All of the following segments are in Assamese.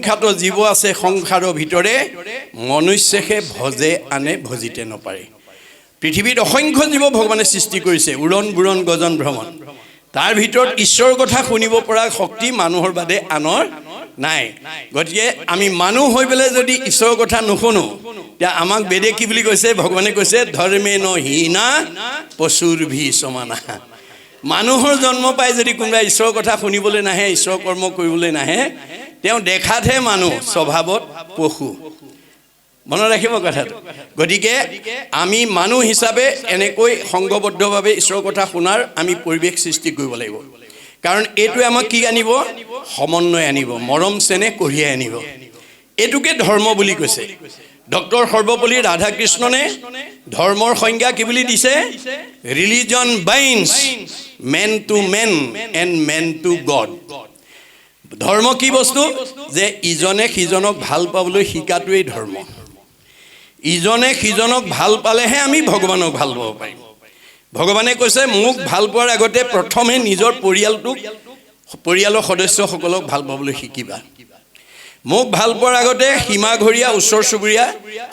অসংখ্যাত জীৱ আছে সংসাৰৰ ভিতৰে মনুষ্যকে ভজে আনে ভজিতে নপাৰে পৃথিৱীত অসংখ্য জীৱ ভগৱানে সৃষ্টি কৰিছে উৰণ বুৰণ গজন ভ্ৰমণ তাৰ ভিতৰত ঈশ্বৰৰ কথা শুনিব পৰা শক্তি মানুহৰ বাদে আনৰ নাই গতিকে আমি মানুহ হৈ পেলাই যদি ঈশ্বৰৰ কথা নুশুনো তে আমাক বেদে কি বুলি কৈছে ভগৱানে কৈছে ধৰ্মেন হীনা পশুৰ ভি সমানা মানুহৰ জন্ম পাই যদি কোনোবা ঈশ্বৰৰ কথা শুনিবলৈ নাহে ঈশ্বৰ কৰ্ম কৰিবলৈ নাহে তেওঁ দেখাতহে মানুহ স্বভাৱত পশু মনত ৰাখিব কথাটো গতিকে আমি মানুহ হিচাপে এনেকৈ সংঘবদ্ধভাৱে ঈশ্বৰৰ কথা শুনাৰ আমি পৰিৱেশ সৃষ্টি কৰিব লাগিব কাৰণ এইটোৱে আমাক কি আনিব সমন্বয় আনিব মৰম চেনেহ কঢ়িয়াই আনিব এইটোকে ধৰ্ম বুলি কৈছে ডক্টৰ সৰ্বপল্লী ৰাধাকৃষ্ণনে ধৰ্মৰ সংজ্ঞা কি বুলি দিছে religion binds men to men and men to God ধৰ্ম কি বস্তু যে ইজনে সিজনক ভাল পাবলৈ শিকাটোৱেই ধৰ্ম ইজনে সিজনক ভাল পালেহে আমি ভগৱানক ভাল পাব পাৰিম ভগৱানে কৈছে মোক ভাল পোৱাৰ আগতে প্ৰথমে নিজৰ পৰিয়ালৰ সদস্যসকলক ভাল পাবলৈ শিকিবা মোক ভাল পোৱাৰ আগতে সীমাঘৰীয়া ওচৰ চুবুৰীয়া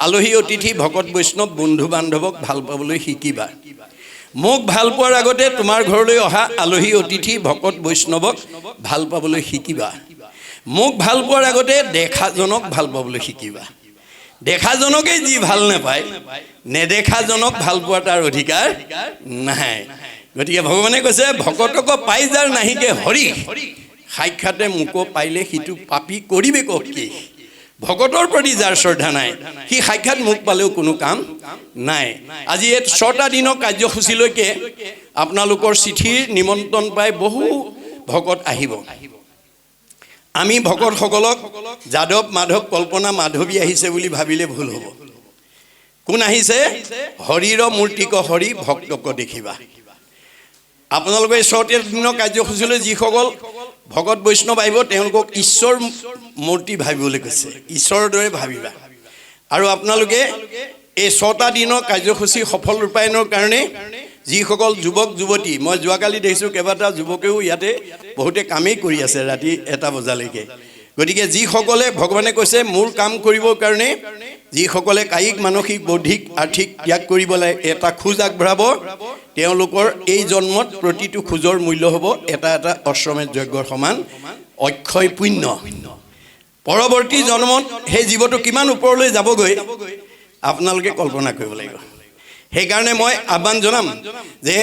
আলহী অতিথি ভকত বৈষ্ণৱ বন্ধু বান্ধৱক ভাল পাবলৈ শিকিবা মোক ভাল পোৱাৰ আগতে তোমাৰ ঘৰলৈ অহা আলহী অতিথি ভকত বৈষ্ণৱক ভাল পাবলৈ শিকিবা মোক ভাল পোৱাৰ আগতে দেখাজনক ভাল পাবলৈ শিকিবা দেখাজনকে যি ভাল নাপায় নেদেখাজনক ভাল পোৱাৰ তাৰ অধিকাৰ নাই গতিকে ভগৱানে কৈছে ভকতক পাই যাৰ নাহিকে হৰি সাক্ষাতে মোকো পাইলে সিটো পাপী কৰিবে কি ভকতৰ প্ৰতি যাৰ শ্ৰদ্ধা নাই সি সাক্ষাৎ মোক পালেও কোনো কাম নাই আজি এই 6টা দিনৰ কাৰ্যসূচীলৈকে আপোনালোকৰ চিঠিৰ নিমন্ত্ৰণ পাই বহু ভকত আহিব আমি ভকতসকলক যাদৱ মাধৱ কল্পনা মাধৱী আহিছে বুলি ভাবিলে ভুল হ'ব কোন আহিছে হৰিৰ মূৰ্তিক হৰি ভক্তক দেখিবা আপোনালোকে 6টা দিনৰ কাৰ্যসূচীলৈ যিসকল ভকত বৈষ্ণৱ আহিব তেওঁলোকক ঈশ্বৰ মূৰ্তি ভাবিবলৈ কৈছে ঈশ্বৰৰ দৰে ভাবিবা আৰু আপোনালোকে এই 6টা দিনৰ কাৰ্যসূচী সফল ৰূপায়ণৰ কাৰণে যিসকল যুৱক যুৱতী মই যোৱাকালি দেখিছোঁ কেইবাটা যুৱকেও ইয়াতে বহুতে কামেই কৰি আছে ৰাতি 1টা বজালৈকে গতিকে যিসকলে ভগৱানে কৈছে মোৰ কাম কৰিবৰ কাৰণে যিসকলে কায়িক মানসিক বৌদ্ধিক আৰ্থিক ত্যাগ কৰিব লাগে এটা খোজ আগবঢ়াব তেওঁলোকৰ এই জন্মত প্ৰতিটো খোজৰ মূল্য হ'ব এটা এটা অশ্বমেধ যজ্ঞৰ সমান অক্ষয় পুণ্য পৰৱৰ্তী জন্মত সেই জীৱটো কিমান ওপৰলৈ যাবগৈ আপোনালোকে কল্পনা কৰিব লাগিব সেইকাৰণে মই আহ্বান জনাম যে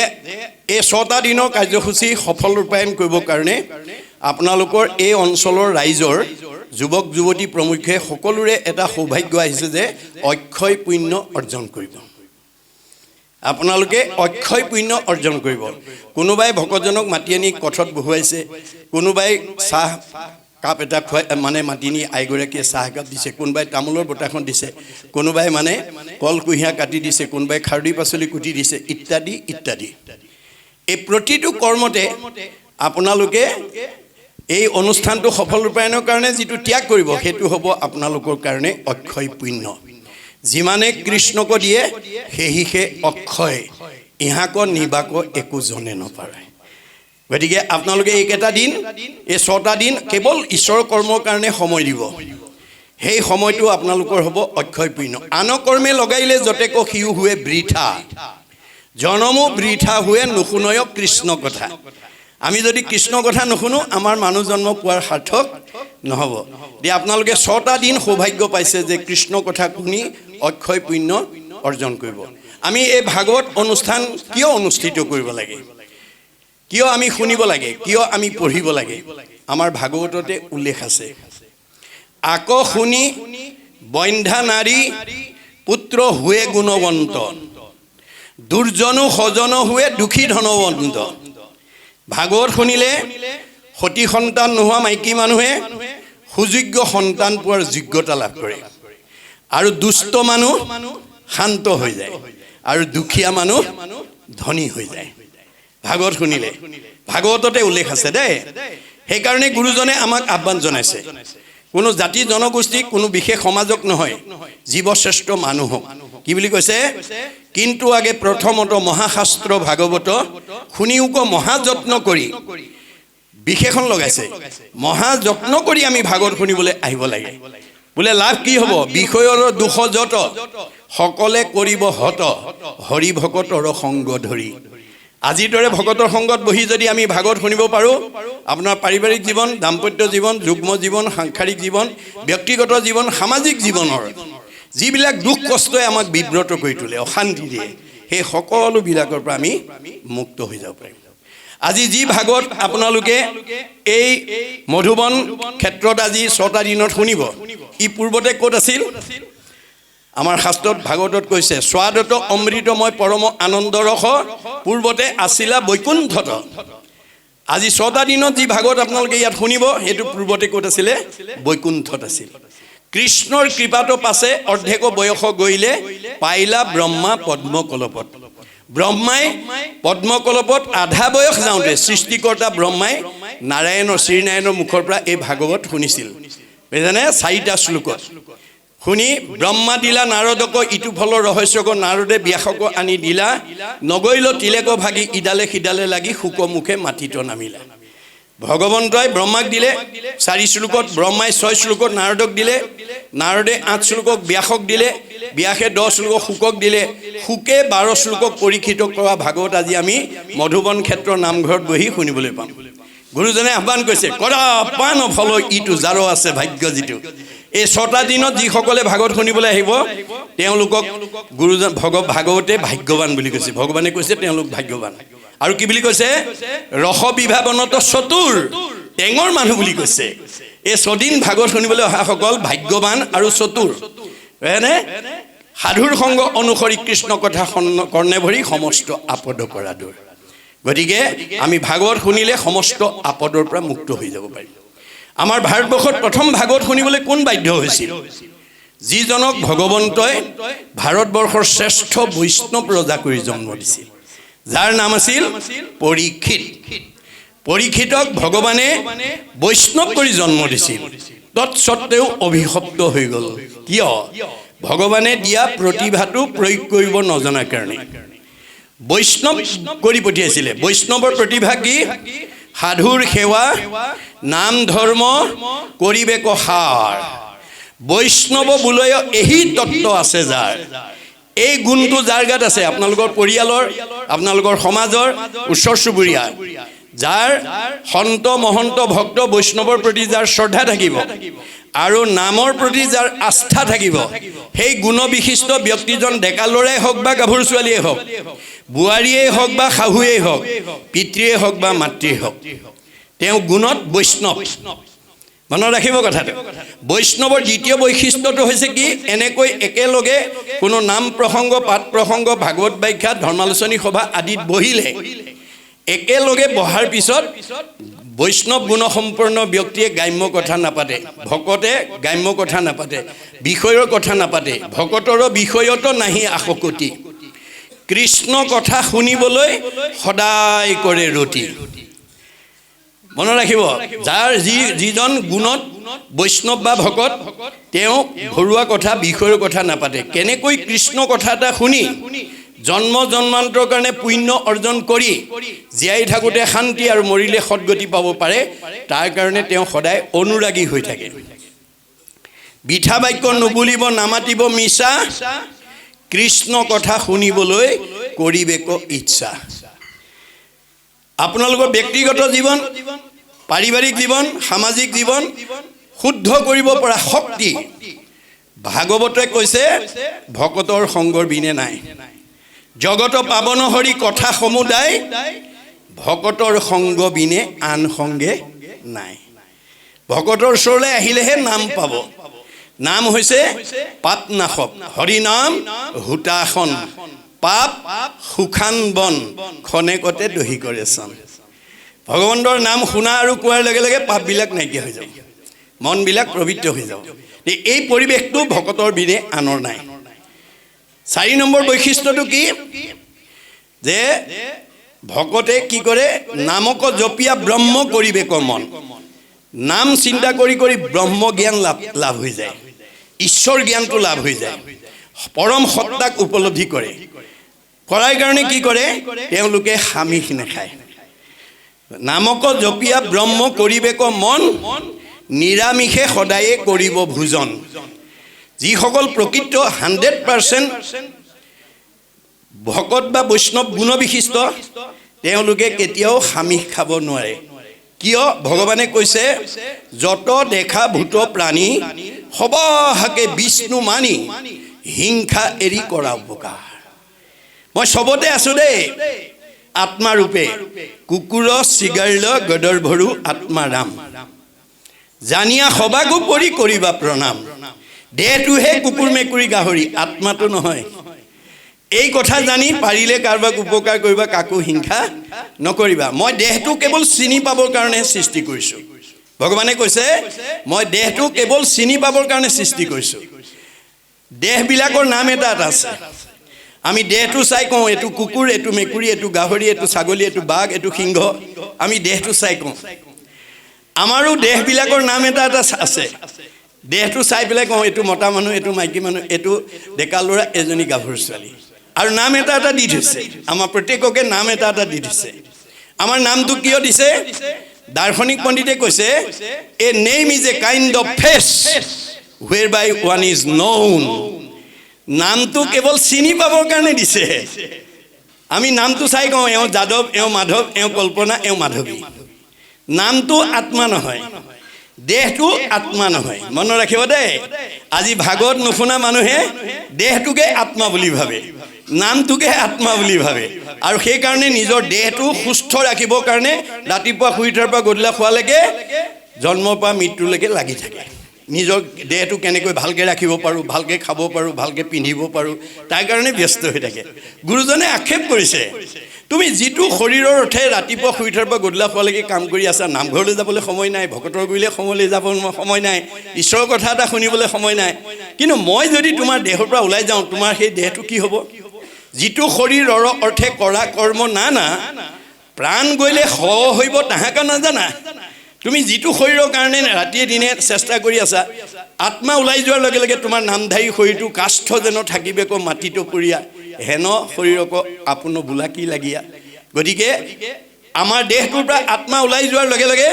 এই 6টা দিনৰ কাৰ্যসূচী সফল ৰূপায়ণ কৰিবৰ কাৰণে আপোনালোকৰ এই অঞ্চলৰ ৰাইজৰ যুৱক যুৱতী প্ৰমুখ্যে সকলোৰে এটা সৌভাগ্য আহিছে যে অক্ষয় পুণ্য অৰ্জন কৰিব আপোনালোকে অক্ষয় পুণ্য অৰ্জন কৰিব কোনোবাই ভকতজনক মাতি আনি কঠত বহুৱাইছে কোনোবাই চাহ কাপ এটা খুৱাই মানে মাতি নি আইগৰাকীয়ে চাহ একাপ দিছে কোনোবাই তামোলৰ বটাখন দিছে কোনোবাই মানে কল কুঁহিয়া কাটি দিছে কোনোবাই খাৰদি পাচলি কুটি দিছে ইত্যাদি ইত্যাদি এই প্ৰতিটো কৰ্মতে আপোনালোকে এই অনুষ্ঠানটো সফল ৰূপায়ণৰ কাৰণে যিটো ত্যাগ কৰিব সেইটো হ'ব আপোনালোকৰ কাৰণে অক্ষয় পুণ্য যিমানে কৃষ্ণক দিয়ে সেহিহে অক্ষয় ইহাক নিবাক একো জনে নপাৰে গতিকে আপোনালোকে এইকেইটা দিন এই 6টা দিন কেৱল ঈশ্বৰৰ কৰ্মৰ কাৰণে সময় দিব সেই সময়টো আপোনালোকৰ হ'ব অক্ষয় পুণ্য আন কৰ্মে লগাইলে যতেক সিও হুৱে বৃথা জনমো বৃথা হুৱে নুশুনয় কৃষ্ণ কথা আমি যদি কৃষ্ণ কথা নুশুনো আমাৰ মানুহ জন্ম পোৱাৰ সাৰ্থক নহ'ব দিয়ে আপোনালোকে 6টা দিন সৌভাগ্য পাইছে যে কৃষ্ণ কথা শুনি অক্ষয় পুণ্য অৰ্জন কৰিব আমি এই ভাগৱত অনুষ্ঠান কিয় অনুষ্ঠিত কৰিব লাগে কিয় আমি শুনিব লাগে কিয় আমি পঢ়িব লাগে আমাৰ ভাগৱততে উল্লেখ আছে আকৌ শুনি বন্ধা নাৰী পুত্ৰ হুৱে গুণৱন্ত দুৰ্জনো সজন হুৱে দুখী ধনৱন্ত ভাগৱত শুনিলে সতী সন্তান নোহোৱা মাইকী মানুহে সুযোগ্য সন্তান পোৱাৰ যোগ্যতা লাভ কৰে আৰু দুষ্ট মানুহ শান্ত হৈ যায় আৰু দুখীয়া মানুহ ধনী হৈ যায় ভাগৱত শুনিলে ভাগৱততে উল্লেখ আছে দেই সেইকাৰণে গুৰুজনে আমাক আহ্বান জনাইছে কোনো জাতি জনগোষ্ঠী কোনো বিশেষ সমাজক নহয় জীৱশ্ৰেষ্ঠ মানুহক কি বুলি কৈছে কিন্তু আগে প্ৰথমত মহাশাস্ত্ৰ ভাগৱত শুনিওক মহাযত্ন কৰি বিশেষণ লগাইছে মহা যত্ন কৰি আমি ভাগৱত শুনিবলৈ আহিব লাগে বোলে লাভ কি হ'ব বিষয়ৰ দুখ যত সকলে কৰিব হত হৰি ভকতৰ সংগ ধৰি আজিৰ দৰে ভকতৰ সংগত বহি যদি আমি ভাগৱত শুনিব পাৰোঁ আপোনাৰ পাৰিবাৰিক জীৱন দাম্পত্য জীৱন যুগ্ম জীৱন সাংসাৰিক জীৱন ব্যক্তিগত জীৱন সামাজিক জীৱনৰ যিবিলাক দুখ কষ্টই আমাক বিব্ৰত কৰি তোলে অশান্তি দিয়ে সেই সকলোবিলাকৰ পৰা আমি মুক্ত হৈ যাব পাৰিম আজি যি ভাগৱত আপোনালোকে এই মধুবন ক্ষেত্ৰত আজি 6টা দিনত শুনিব ই পূৰ্বতে ক'ত আছিল আমাৰ শাস্ত্ৰত ভাগৱতত কৈছে স্বাদত অমৃতময় পৰম আনন্দ ৰস পূৰ্বতে আছিলা বৈকুণ্ঠত আজি 6টা দিনত যি ভাগৱত আপোনালোকে ইয়াত শুনিব সেইটো পূৰ্বতে ক'ত আছিলে বৈকুণ্ঠত আছিল কৃষ্ণৰ কৃপাটো পাছে অৰ্ধেক বয়স গৈলে পাইলা ব্ৰহ্মা পদ্মকলপত ব্ৰহ্মাই পদ্মকলপত আধা বয়স যাওঁতে সৃষ্টিকৰ্তা ব্ৰহ্মাই নাৰায়ণৰ শ্ৰীনাৰায়ণৰ মুখৰ পৰা এই ভাগৱত শুনিছিল বুজিছানে 4টা শ্লোকত শুনি ব্ৰহ্মা দিলা নাৰদক ইটো ফলৰ ৰহস্যক নাৰদে ব্যাসক আনি দিলা নগৈল তিলেক ভাগি ইডালে সিডালে লাগি শুকমুখে মাটিত নামিলা ভগৱন্তই ব্ৰহ্মাক দিলে 4 শ্লোকত ব্ৰহ্মাই 6 শ্লোকত নাৰদক দিলে নাৰদে 8 শ্লোকক ব্যাসক দিলে ব্যাসে 10 শ্লোকক শুকক দিলে শুকে 12 শ্লোকক পৰীক্ষিত কৰা ভাগৱত আজি আমি মধুবন ক্ষেত্ৰৰ নামঘৰত বহি শুনিবলৈ পাম গুৰুজনে আহ্বান কৰিছে কৰা পান ফল ইটো যাৰ আছে ভাগ্য যিটো এই 6টা দিনত যিসকলে ভাগৱত শুনিবলৈ আহিব তেওঁলোকক গুৰুজন ভাগৱতে ভাগ্যৱান বুলি কৈছে ভগৱানে কৈছে তেওঁলোক ভাগ্যৱান আৰু কি বুলি কৈছে ৰস বিভাৱনত চতুৰ টেঙৰ মানুহ বুলি কৈছে এই 6 দিন ভাগৱত শুনিবলৈ অহা সকল ভাগ্যৱান আৰু চতুৰ হয়নে সাধুৰ সংগ অনুসৰি কৃষ্ণ কথা কৰ্ণে ভৰি সমস্ত আপদ কৰা দূৰ গতিকে আমি ভাগৱত শুনিলে সমস্ত আপদৰ পৰা মুক্ত হৈ যাব পাৰিম আমাৰ ভাৰতবৰ্ষত প্ৰথম ভাগৱত শুনিবলৈ কোন বাধ্য হৈছিল যিজনক ভগৱন্তই ভাৰতবৰ্ষৰ শ্ৰেষ্ঠ বৈষ্ণৱ ৰজা কৰি জন্ম দিছিল যাৰ নাম আছিল পৰীক্ষিতক ভগৱানে বৈষ্ণৱ কৰি জন্ম দিছিল তৎসত্ত্বেও অভিশপ্ত হৈ গ'ল কিয় ভগৱানে দিয়া প্ৰতিভাটো প্ৰয়োগ কৰিব নজনাৰ কাৰণে বৈষ্ণৱ কৰি পঠিয়াইছিলে বৈষ্ণৱৰ প্ৰতিভা কি সাধুৰ সেৱা নাম ধৰ্ম কৰিবেক সাৰ বৈষ্ণৱ বোলয় এহি তত্ত্ব আছে যাৰ এই গুণটো যাৰ গাত আছে আপোনালোকৰ পৰিয়ালৰ আপোনালোকৰ সমাজৰ ওচৰ চুবুৰীয়া যাৰ সন্ত মহন্ত ভক্ত বৈষ্ণৱৰ প্ৰতি যাৰ শ্ৰদ্ধা থাকিব আৰু নামৰ প্ৰতি যাৰ আস্থা থাকিব সেই গুণ বিশিষ্ট ব্যক্তিজন ডেকা ল'ৰাই হওক বা গাভৰু ছোৱালীয়ে হওক বুঢ়াৰীয়ে হওক বা শাহুৱেই হওক পিতৃয়ে হওক বা মাতৃয়ে হওক তেওঁ গুণত বৈষ্ণৱ মনত ৰাখিব কথাটো বৈষ্ণৱৰ দ্বিতীয় বৈশিষ্ট্যটো হৈছে কি এনেকৈ একেলগে কোনো নাম প্ৰসংগ পাঠ প্ৰসংগ ভাগৱত ব্যাখ্যা ধৰ্মালোচনী সভা আদিত বহিলে একেলগে বহাৰ পিছত বৈষ্ণৱ গুণসম্পন্ন ব্যক্তিয়ে গ্ৰাম্য কথা নাপাতে ভকতে গ্ৰাম্য কথা নাপাতে বিষয়ৰ কথা নাপাতে ভকতৰ বিষয়ত নাহি আশকতি কৃষ্ণ কথা শুনিবলৈ সদায় কৰে ৰতি মনত ৰাখিব যাৰ যিজন গুণত বৈষ্ণৱ বা ভকত তেওঁ ঘৰুৱা কথা বিষয়ৰ কথা নাপাতে কেনেকৈ কৃষ্ণ কথা এটা শুনি জন্ম জন্মান্তৰ কাৰণে পুণ্য অৰ্জন কৰি জীয়াই থাকোঁতে শান্তি আৰু মৰিলে সদগতি পাব পাৰে তাৰ কাৰণে তেওঁ সদায় অনুৰাগী হৈ থাকে বিঠা বাক্য নুবুলিব নামাতিব মিছা কৃষ্ণ কথা শুনিবলৈ কৰিবেক ইচ্ছা আপোনালোকৰ ব্যক্তিগত জীৱন পাৰিবাৰিক জীৱন সামাজিক জীৱন শুদ্ধ কৰিব পৰা শক্তি ভাগৱতে কৈছে ভকতৰ সংগৰ বিনে নাই জগত পাৱন হৰি কথা সমুদায় ভকতৰ সংগ বিনে আন সংগে নাই ভকতৰ ওচৰলৈ আহিলেহে নাম পাব নাম হৈছে পাপনাশক হৰি নাম হুতাসন পাপ সুখান বন খনেকতে দহি কৰে চন ভগৱন্তৰ নাম শুনা আৰু কোৱাৰ লগে লগে পাপবিলাক নাইকিয়া হৈ যাব মনবিলাক পবিত্ৰ হৈ যাব এই পৰিৱেশটো ভকতৰ বিনে আনৰ নাই 4 নম্বৰ বৈশিষ্ট্যটো কি যে ভকতে কি কৰে নামক জপিয়া ব্ৰহ্ম কৰিবেক মন নাম চিন্তা কৰি কৰি ব্ৰহ্ম জ্ঞান লাভ হৈ যায় ঈশ্বৰ জ্ঞানটো লাভ হৈ যায় পৰম সত্তাক উপলব্ধি কৰে কৰাৰ কাৰণে কি কৰে তেওঁলোকে হামিখ নাখায় নামক জপিয়া ব্ৰহ্ম কৰিবেক মন নিৰামিষে সদায়ে কৰিব ভোজন যিসকল প্ৰকৃত 100% ভকত বা বৈষ্ণৱ গুণবিশিষ্ট তেওঁলোকে কেতিয়াও আমিষ খাব নোৱাৰে কিয় ভগৱানে কৈছে যত দেখা ভূত প্ৰাণী সবাহাকে বিষ্ণু মানি হিংসা এৰি কৰা উপকাৰ মই সবতে আছো দেই আত্মা ৰূপে কুকুৰ চিগাৰ্ল গদৰ্ভৰু আত্মা ৰাম জানিয়া সবাগো পৰি কৰিবা প্ৰণাম দেহটোহে কুকুৰ মেকুৰী গাহৰি আত্মাটো নহয় এই কথা জানি পাৰিলে কাৰোবাক উপকাৰ কৰিবা কাকো হিংসা নকৰিবা মই দেহটো কেৱল চিনি পাবৰ কাৰণে সৃষ্টি কৰিছো ভগৱানে কৈছে মই দেহটো কেৱল চিনি পাবৰ কাৰণে সৃষ্টি কৰিছো দেহবিলাকৰ নাম এটা আছে আমি দেহটো চাই কওঁ এটো কুকুৰ এটো মেকুৰী এটো গাহৰি এটো ছাগলী এটো বাঘ এটো সিংহ আমি দেহটো চাই কওঁ আমাৰো দেহবিলাকৰ নাম এটা আছে দেহটো চাই পেলাই কওঁ এটো মতা মানুহ এটো মাইকী মানুহ এটো ডেকা ল'ৰা এজনী গাভৰু ছোৱালী আৰু নাম এটা দি থৈছে আমাৰ প্ৰত্যেককে নাম এটা দি থৈছে আমাৰ নামটো কিয় দিছে দাৰ্শনিক পণ্ডিতে কৈছে a name is a kind of face whereby one is known নামটো কেৱল চিনি পাবৰ কাৰণে দিছে আমি নামটো চাই কওঁ এওঁ যাদৱ এওঁ মাধৱ এওঁ কল্পনা এওঁ মাধৱী নামটো আত্মা নহয় দেহটো আত্মা নহয় মনত ৰাখিব দেই আজি ভাগৱত নুশুনা মানুহে দেহটোকে আত্মা বুলি ভাবে নামটোকে আত্মা বুলি ভাবে আৰু সেই কাৰণে নিজৰ দেহটো সুস্থ ৰাখিবৰ কাৰণে ৰাতিপুৱা শুই উঠাৰ পৰা গধূলা খোৱালৈকে জন্মৰ পৰা মৃত্যুলৈকে লাগি থাকে নিজৰ দেহটো কেনেকৈ ভালকৈ ৰাখিব পাৰোঁ ভালকৈ খাব পাৰোঁ ভালকৈ পিন্ধিব পাৰোঁ তাৰ কাৰণে ব্যস্ত হৈ থাকে গুৰুজনে আক্ষেপ কৰিছে তুমি যিটো শৰীৰৰ অৰ্থে ৰাতিপুৱা শুই উঠাৰ পৰা গধূলা খোৱালৈকে কাম কৰি আছা নামঘৰলৈ যাবলৈ সময় নাই ভকতৰ গুৰিলৈ সময়লৈ যাব সময় নাই ঈশ্বৰৰ কথা এটা শুনিবলৈ সময় নাই কিন্তু মই যদি তোমাৰ দেহৰ পৰা ওলাই যাওঁ তোমাৰ সেই দেহটো কি হ'ব যিটো শৰীৰৰ অৰ্থে কৰা কৰ্ম না প্ৰাণ গৈলে হৈব তাহাকা নাজানা তুমি যিটো শৰীৰৰ কাৰণে ৰাতিয়ে দিনে চেষ্টা কৰি আছা আত্মা ওলাই যোৱাৰ লগে লগে তোমাৰ নামধাৰী শৰীৰটো কাষ্ঠ যেন থাকিবেক মাটিটো পৰিয়া হেন শৰীৰক আপোন বোলা কি লাগিয়া গতিকে আমাৰ দেহটোৰ পৰা আত্মা ওলাই যোৱাৰ লগে লগে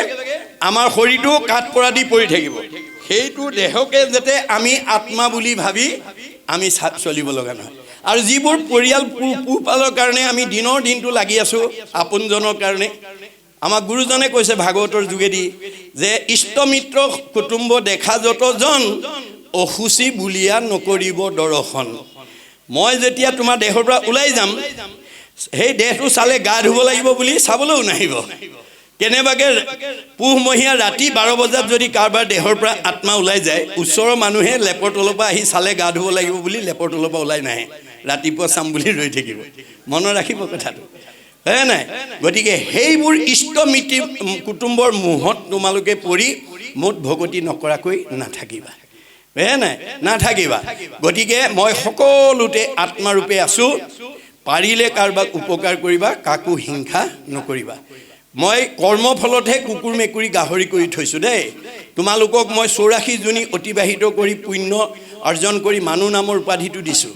আমাৰ শৰীৰটো কাঠ পৰা দি পৰি থাকিব সেইটো দেহকে যাতে আমি আত্মা বুলি ভাবি আমি চলিব লগা নহয় আৰু যিবোৰ পৰিয়াল পোহপালৰ কাৰণে আমি দিনৰ দিনটো লাগি আছো আপোনজনৰ কাৰণে আমাৰ গুৰুজনে কৈছে ভাগৱতৰ যোগেদি যে ইষ্টমিত্ৰ কুটুম্ব দেখা যতজন অসুচি বুলিয়া নকৰিব দৰ্শন মই যেতিয়া তোমাৰ দেহৰ পৰা ওলাই যাম সেই দেহটো চালে গা ধুব লাগিব বুলি চাবলৈও নাহিব কেনেবাকে পুহমহীয়া ৰাতি 12 বজাত যদি কাৰোবাৰ দেহৰ পৰা আত্মা ওলাই যায় ওচৰৰ মানুহে লেপৰ তলৰ পৰা আহি চালে গা ধুব লাগিব বুলি লেপৰ তলৰ পৰা ওলাই নাহে ৰাতিপুৱা চাম বুলি ৰৈ থাকিব মনত ৰাখিব কথাটো হয় নাই গতিকে সেইবোৰ ইষ্টমিতি কুটুম্বৰ মোহত তোমালোকে পৰি মোত ভগতি নকৰাকৈ নাথাকিবা হয় নাই নাথাকিবা গতিকে মই সকলোতে আত্মাৰূপে আছো পাৰিলে কাৰোবাক উপকাৰ কৰিবা কাকো হিংসা নকৰিবা মই কৰ্মফলতহে কুকুৰ মেকুৰী গাহৰি কৰি থৈছো দেই তোমালোকক মই 84 জনী অতিবাহিত কৰি পুণ্য অৰ্জন কৰি মানুহ নামৰ উপাধিটো দিছো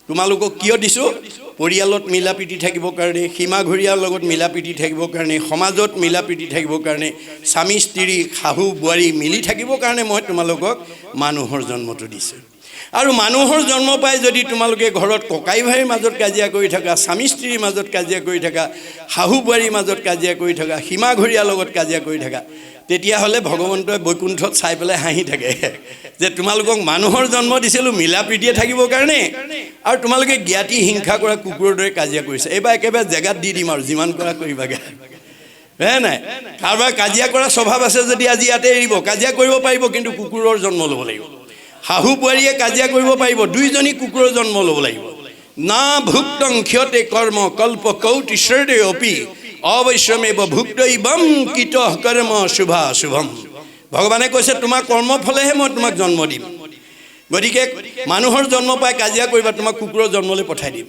তোমালোকক কিয় দিছো পৰিয়ালত মিলাপ্ৰীতি থাকিবৰ কাৰণে সীমাঘৰীয়াৰ লগত মিলাপ্ৰীতি থাকিবৰ কাৰণে সমাজত মিলাপ্ৰীতি থাকিবৰ কাৰণে স্বামী স্ত্ৰী শাহু বোৱাৰী মিলি থাকিবৰ কাৰণে মই তোমালোকক মানুহৰ জন্মটো দিছো আৰু মানুহৰ জন্ম পাই যদি তোমালোকে ঘৰত ককাই ভাইৰ মাজত কাজিয়া কৰি থাকা স্বামী স্ত্ৰীৰ মাজত কাজিয়া কৰি থাকা শাহু বোৱাৰীৰ মাজত কাজিয়া কৰি থাকা সীমাঘৰীয়াৰ লগত কাজিয়া কৰি থাকা তেতিয়াহ'লে ভগৱন্তই বৈকুণ্ঠত চাই পেলাই হাঁহি থাকে যে তোমালোকক মানুহৰ জন্ম দিছিলোঁ মিলাপ্ৰীতিয়ে থাকিবৰ কাৰণে আৰু তোমালোকে জ্ঞাতি হিংসা কৰা কুকুৰৰ দৰে কাজিয়া কৰিছে এইবাৰ একেবাৰে জেগাত দি দিম আৰু যিমান কৰা কৰিবাগে হয় নাই কাৰোবাৰ কাজিয়া কৰা স্বভাৱ আছে যদি আজি ইয়াতে এৰিব কাজিয়া কৰিব পাৰিব কিন্তু কুকুৰৰ জন্ম ল'ব লাগিব শাহু বোৱাৰীয়ে কাজিয়া কৰিব পাৰিব দুইজনী কুকুৰৰ জন্ম ল'ব লাগিব না ভুক্তং ক্ষতে কৰ্ম কল্প কৌটি শ্ৰেদে অপি অবশ্যমেব ভুক্তইবম কিত কৰ্ম শুভা শুভম ভগৱানে কৈছে তোমাৰ কৰ্মৰ ফলেহে মই তোমাক জন্ম দিম গতিকে মানুহৰ জন্ম পাই কাজিয়া কৰিবা তোমাক কুকুৰৰ জন্মলৈ পঠাই দিম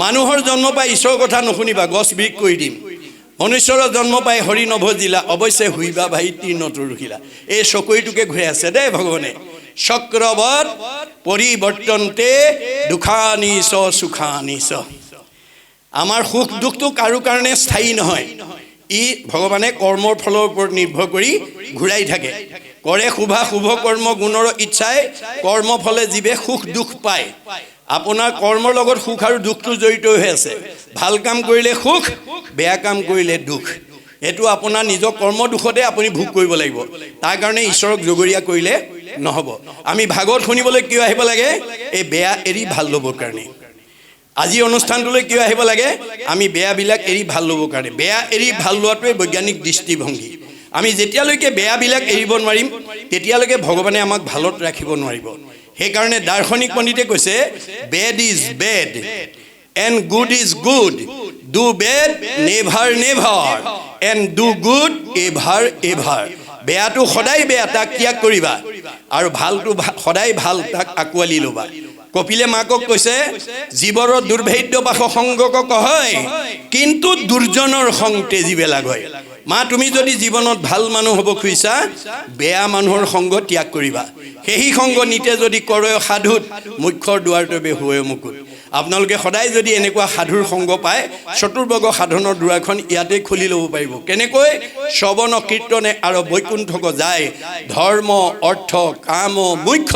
মানুহৰ জন্ম পাই ঈশ্বৰৰ কথা নুশুনিবা গছ বিক কৰি দিম মনুষ্যৰ জন্ম পাই হৰি নভজিলা অৱশ্যে হুইবা ভাই তীৰ্ণটো ৰখিলা এই চকৰিটোকে ঘূৰাই আছে দেই ভগৱানে চক্ৰবত পৰিৱৰ্তনতে দুখানিছ সুখানিছ আমাৰ সুখ দুখটো কাৰো কাৰণে স্থায়ী নহয় ই ভগৱানে কৰ্মৰ ফলৰ ওপৰত নিৰ্ভৰ কৰি ঘূৰাই থাকে কৰে শুভা শুভ কৰ্ম গুণৰ ইচ্ছাই কৰ্ম ফলে জীৱে সুখ দুখ পায় আপোনাৰ কৰ্মৰ লগত সুখ আৰু দুখটো জড়িত হৈ আছে ভাল কাম কৰিলে সুখ বেয়া কাম কৰিলে দুখ এটো আপোনাৰ নিজৰ কৰ্ম দুখতে আপুনি ভোগ কৰিব লাগিব তাৰ কাৰণে ঈশ্বৰক জগৰীয়া কৰিলে নহব আমি ভাগত শুনিবলৈ কিয় আহিব লাগে এই বেয়া এৰি ভাল ল'বৰ কাৰণে আজি অনুষ্ঠানটোলৈ কিয় আহিব লাগে আমি বেয়া বিলাক এৰি ভাল ল'বৰ কাৰণে বেয়া এৰি ভাল লোৱাটোৱে বৈজ্ঞানিক দৃষ্টিভংগী আমি যেতিয়ালৈকে বেয়া বিলাক এৰিব নোৱাৰিম তেতিয়ালৈকে ভগৱানে আমাক ভালত ৰাখিব নোৱাৰিব সেই কাৰণে দাৰ্শনিক পণ্ডিতে কৈছে bed is bed and good is good do bed never never and do good ever ever বেয়াটো সদায় বেয়া তাক ত্যাগ কৰিবা আৰু ভালটো সদায় ভাল তাক আঁকোৱালি ল'বা কপিলে মাকক কৈছে জীৱৰ দুৰ্ভেদ্য বাস সংগক কহয় কিন্তু দুৰ্জনৰ সং তেজি বেলাগ হয় মা তুমি যদি জীৱনত ভাল মানুহ হ'ব খুজিছা বেয়া মানুহৰ সংগ ত্যাগ কৰিবা সেই সংগ নিতে যদি কৰে সাধুত মুখ্যৰ দুৱাৰটোৱে হৈ মুকুট আপোনালোকে সদায় যদি এনেকুৱা সাধুৰ সংগ পায় চতুৰ্বৰ্গ সাধনৰ দুৱাৰখন ইয়াতে খুলি ল'ব পাৰিব কেনেকৈ শ্ৰৱণ কীৰ্তনে আৰু বৈকুণ্ঠক যায় ধৰ্ম অৰ্থ কাম মুখ্য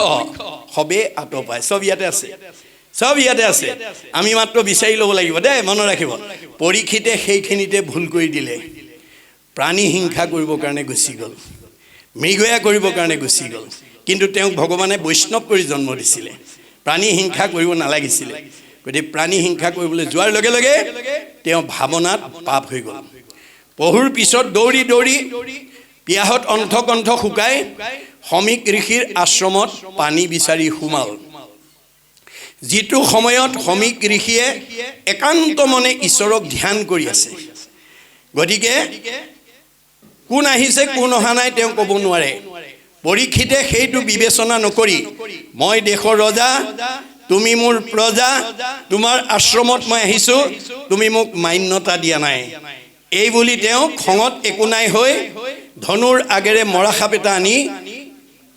সবে আত পায় সব ইয়াতে আছে আমি মাত্ৰ বিচাৰি ল'ব লাগিব দেই মনত ৰাখিব পৰীক্ষিতে সেইখিনিতে ভুল কৰি দিলে প্ৰাণী হিংসা কৰিবৰ কাৰণে গুচি গ'ল মৃগয়া কৰিবৰ কাৰণে গুচি গ'ল কিন্তু তেওঁক ভগৱানে বৈষ্ণৱ কৰি জন্ম দিছিলে প্ৰাণী হিংসা কৰিব নালাগিছিলে গতিকে প্ৰাণী হিংসা কৰিবলৈ যোৱাৰ লগে লগে তেওঁ ভাৱনাত পাপ হৈ গ'ল পহুৰ পিছত দৌৰি দৌৰি পিয়াহত অন্থকণ্ঠ শুকাই সমীক ঋষিৰ আশ্ৰমত পানী বিচাৰি সোমাল যিটো সময়ত সমীক ঋষিয়ে একান্ত মনে ঈশ্বৰক ধ্যান কৰি আছে গতিকে কোন আহিছে কোন অহা নাই তেওঁ ক'ব নোৱাৰে পৰীক্ষিতে সেইটো বিবেচনা নকৰি মই দেশৰ ৰজা তুমি মোৰ প্ৰজা তোমাৰ আশ্ৰমত মই আহিছোঁ তুমি মোক মান্যতা দিয়া নাই এই বুলি তেওঁ খঙত একো নাই হৈ ধনুৰ আগেৰে মৰা সাপ এটা আনি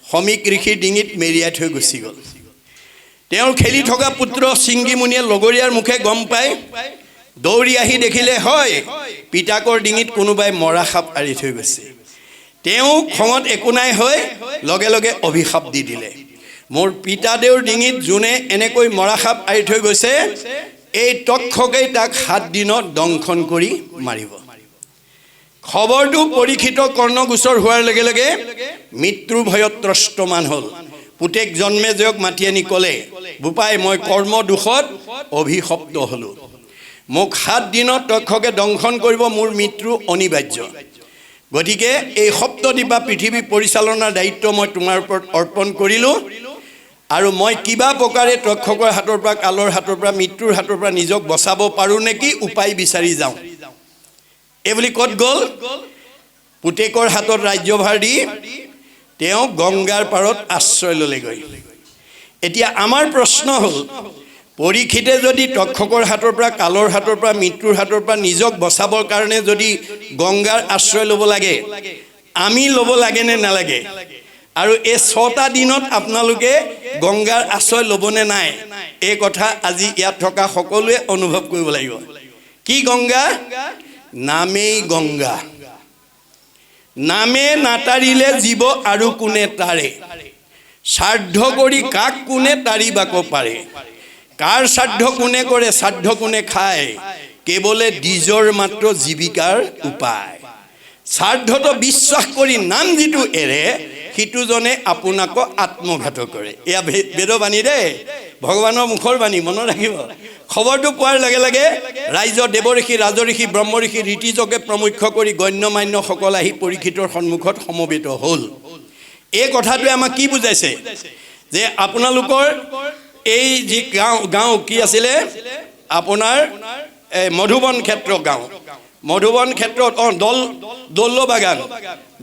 সমীক ঋষিৰ ডিঙিত মেৰিয়াই থৈ গুচি গ'ল তেওঁৰ খেলি থকা পুত্ৰ চিংগিমুনিয়ে লগৰীয়াৰ মুখে গম পাই দৌৰি আহি দেখিলে হয় পিতাকৰ ডিঙিত কোনোবাই মৰা সাপ আৰি থৈ গৈছে তেওঁ খঙত একো নাই হৈ লগে লগে অভিশাপ দি দিলে মোৰ পিতাদেউৰ ডিঙিত যোনে এনেকৈ মৰা সাপ আৰি থৈ গৈছে এই তক্ষকেই তাক 7 দিনত দংশন কৰি মাৰিব খবৰটো পৰীক্ষিত কৰ্ণগোচৰ হোৱাৰ লগে লগে মৃত্যুৰ ভয়ত ত্ৰস্তমান হ'ল পুতেক জন্মেজয়ক মাতি আনি ক'লে বোপাই মই কৰ্ম দুখত অভিশপ্ত হ'লোঁ মোক 7 দিনত তক্ষকে দংশন কৰিব মোৰ মৃত্যু অনিবাৰ্য গতিকে এই সপ্তদ্বীপ বা পৃথিৱী পৰিচালনাৰ দায়িত্ব মই তোমাৰ ওপৰত অৰ্পণ কৰিলোঁ আৰু মই কিবা প্ৰকাৰে তক্ষকৰ হাতৰ পৰা কালৰ হাতৰ পৰা মৃত্যুৰ হাতৰ পৰা নিজক বচাব পাৰোঁ নেকি উপায় বিচাৰি যাওঁ এই বুলি ক'ত গ'ল পুতেকৰ হাতত ৰাজ্যভাৰ দি তেওঁ গংগাৰ পাৰত আশ্ৰয় ল'লেগৈ এতিয়া আমাৰ প্ৰশ্ন হ'ল পৰীক্ষিতে যদি তক্ষকৰ হাতৰ পৰা কালৰ হাতৰ পৰা মৃত্যুৰ হাতৰ পৰা নিজক বচাবৰ কাৰণে যদি গংগাৰ আশ্ৰয় ল'ব লাগে আমি ল'ব লাগে নে নালাগে আৰু এই 6টা দিনত আপোনালোকে গংগাৰ আশ্ৰয় ল'বনে নাই এই কথা আজি ইয়াত থকা সকলোৱে অনুভৱ কৰিব লাগিব কি গংগা নামেই গংগা নামে নাতাৰিলে জীৱ আৰু কোনে তাৰে শ্ৰাদ্ধ কৰি কাক কোনে তাৰিবাক পাৰে কাৰ শ্ৰাদ্ধ কোনে কৰে শ্ৰাদ্ধ কোনে খায় কেৱলে নিজৰ মাত্ৰ জীৱিকাৰ উপায় শ্ৰাদ্ধত বিশ্বাস কৰি নাম যিটো এৰে সিটোজনে আপোনাক আত্মঘাত কৰে এয়া বেদবাণী দেই ভগৱানৰ মুখৰ বাণী মনত ৰাখিব খবৰটো পোৱাৰ লগে লগে ৰাইজ দেৱঋষি ৰাজঋষি ব্ৰহ্মঋষি ঋতিজকে প্ৰমুখ্য কৰি গণ্যমান্যসকল আহি পৰীক্ষিতৰ সন্মুখত সমবেত হ'ল এই কথাটোৱে আমাক কি বুজাইছে যে আপোনালোকৰ এই যি গাঁও কি আছিলে আপোনাৰ মধুবন ক্ষেত্ৰ গাঁও মধুবন ক্ষেত্ৰত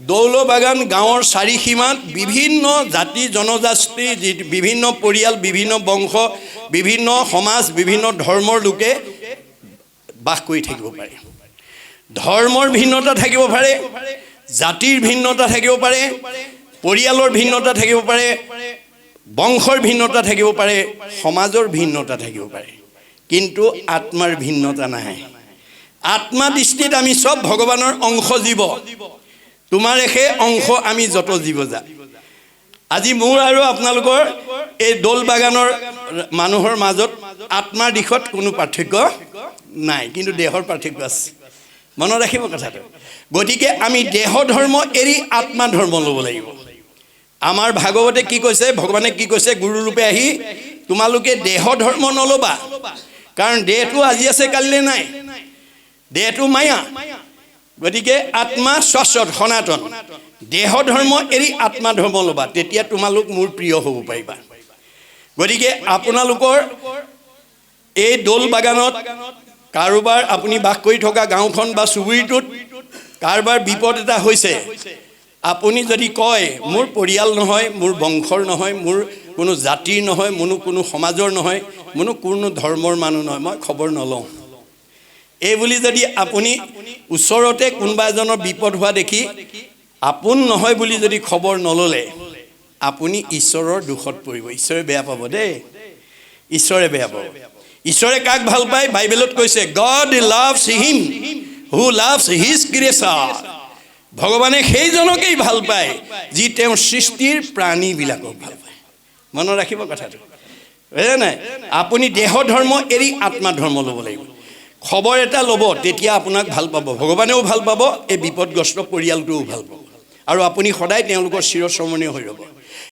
দৌলবাগান গাঁৱৰ চাৰিসীমাত বিভিন্ন জাতি জনজাতি বিভিন্ন পৰিয়াল বিভিন্ন বংশ বিভিন্ন সমাজ বিভিন্ন ধৰ্মৰ লোকে বাস কৰি থাকিব পাৰে ধৰ্মৰ ভিন্নতা থাকিব পাৰে জাতিৰ ভিন্নতা থাকিব পাৰে পৰিয়ালৰ ভিন্নতা থাকিব পাৰে বংশৰ ভিন্নতা থাকিব পাৰে সমাজৰ ভিন্নতা থাকিব পাৰে কিন্তু আত্মাৰ ভিন্নতা নাই আত্মা দৃষ্টিত আমি সব ভগৱানৰ অংশ জীৱ তোমাৰে সেই অংশ আমি যত জীৱ যা আজি মোৰ আৰু আপোনালোকৰ এই দোল বাগানৰ মানুহৰ মাজত আত্মাৰ দিশত কোনো পাৰ্থক্য নাই কিন্তু দেহৰ পাৰ্থক্য আছে মনত ৰাখিব কথাটো গতিকে আমি দেহ ধৰ্ম এৰি আত্মা ধৰ্ম ল'ব লাগিব আমাৰ ভাগৱতে কি কৈছে ভগৱানে কি কৈছে গুৰু ৰূপে আহি তোমালোকে দেহ ধৰ্ম নলবা কাৰণ দেহটো আজি আছে কালিলৈ নাই দেহটো মায়া গতিকে আত্মা শাশ্বত সনাতন দেহ ধৰ্ম এৰি আত্মা ধৰ্ম ল'বা তেতিয়া তোমালোক মোৰ প্ৰিয় হ'ব পাৰিবা গতিকে আপোনালোকৰ এই দোল বাগানত কাৰোবাৰ আপুনি বাস কৰি থকা গাঁওখন বা চুবুৰীটোত কাৰোবাৰ বিপদ এটা হৈছে আপুনি যদি কয় মোৰ পৰিয়াল নহয় মোৰ বংশৰ নহয় মোৰ কোনো জাতিৰ নহয় মোৰ কোনো সমাজৰ নহয় মোৰ কোনো ধৰ্মৰ মানুহ নহয় মই খবৰ নলওঁ এই বুলি যদি আপুনি ওচৰতে কোনোবা এজনৰ বিপদ হোৱা দেখি আপোন নহয় বুলি যদি খবৰ নললে আপুনি ঈশ্বৰৰ দুখত পৰিব ঈশ্বৰে বেয়া পাব দেই ঈশ্বৰে বেয়া পাব ঈশ্বৰে কাক ভাল পায় বাইবেলত কৈছে গড লাভছ হিম হু লাভছ হিজ ক্ৰিয়েচন ভগৱানে সেইজনকেই ভাল পায় যি তেওঁৰ সৃষ্টিৰ প্ৰাণীবিলাকক ভাল পায় মনত ৰাখিব কথাটো বুজিছে নাই আপুনি দেহ ধৰ্ম এৰি আত্মা ধৰ্ম ল'ব লাগিব খবৰ এটা ল'ব তেতিয়া আপোনাক ভাল পাব ভগৱানেও ভাল পাব এই বিপদগ্ৰস্ত পৰিয়ালটোও ভাল পাব আৰু আপুনি সদায় তেওঁলোকৰ চিৰস্মৰণীয় হৈ ৰ'ব